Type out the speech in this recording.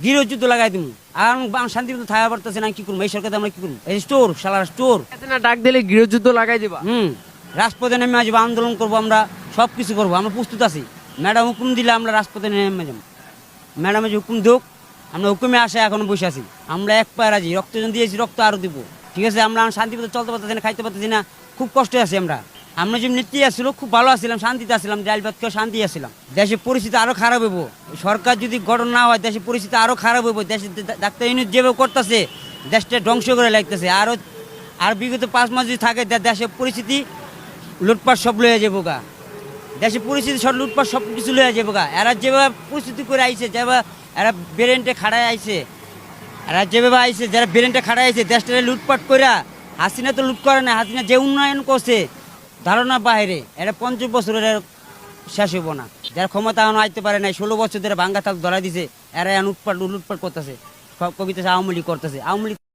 গৃহযুদ্ধ লাগাই দিব। আর আমি শান্তি মতো থাকা পারতেছি না, কি করবো? এই সরকার আমরা কি করবো? এই স্টোর শালার স্টোর। না ডাক দিলে গৃহযুদ্ধ লাগাই দিবা? রাজপথে নেমে আসবো, আন্দোলন করবো, আমরা সব কিছু করবো, আমরা প্রস্তুত আছি। ম্যাডাম হুকুম দিলে আমরা রাজপথে নেমে যাবো। ম্যাডামে যে হুকুম হোক, আমরা হুকুমে আসে এখনো বসে আছি। আমরা এক পায়ে রাজি, রক্ত যখন দিয়েছি রক্ত আরো দিব। ঠিক আছে, আমরা শান্তি মতো চলতে পারতেছি না, খাইতে পারতেছি না, খুব কষ্টে আছি আমরা। আমরা যে নেত্রী আসছিল খুব ভালো আসছিলাম, শান্তিতে আসছিলাম, ডাল ভাত খেয়ে শান্তি আসছিলাম। দেশের পরিস্থিতি আরো খারাপ হইব, সরকার যদি গঠন না হয় দেশের পরিস্থিতি আরো খারাপ হইব। দেশের ডাক্তার ইউনিট যেভাবে করতেছে দেশটা ধ্বংস করে লাগতেছে। আর বিগত 5 মাস যদি থাকে দেশের পরিস্থিতি লুটপাট সব লয়ে যাবো গা। দেশের পরিস্থিতি সব লুটপাট সব কিছু লয়ে যাবো গা। এরা যেভাবে পরিস্থিতি করে আইছে, যেভাবে এরা ব্রেনটে খাড়ায় আইছে, এরা যেভাবে আইছে, যারা ব্রেনটে খাড়ায় আইছে দেশটা লুটপাট করে। হাসিনা তো লুট করে না, হাসিনা যে উন্নয়ন করছে ধারণা বাইরে। এরা 50 বছরের শেষ হইব না। যারা ক্ষমতা এখনো আইতে পারে নাই, 16 বছর ধরে ভাঙ্গা তাল ধরা দিছে, এরা লুটপাট করতেছে, কবিতা আওয়ামী লীগ করতেছে। আওয়ামী লীগ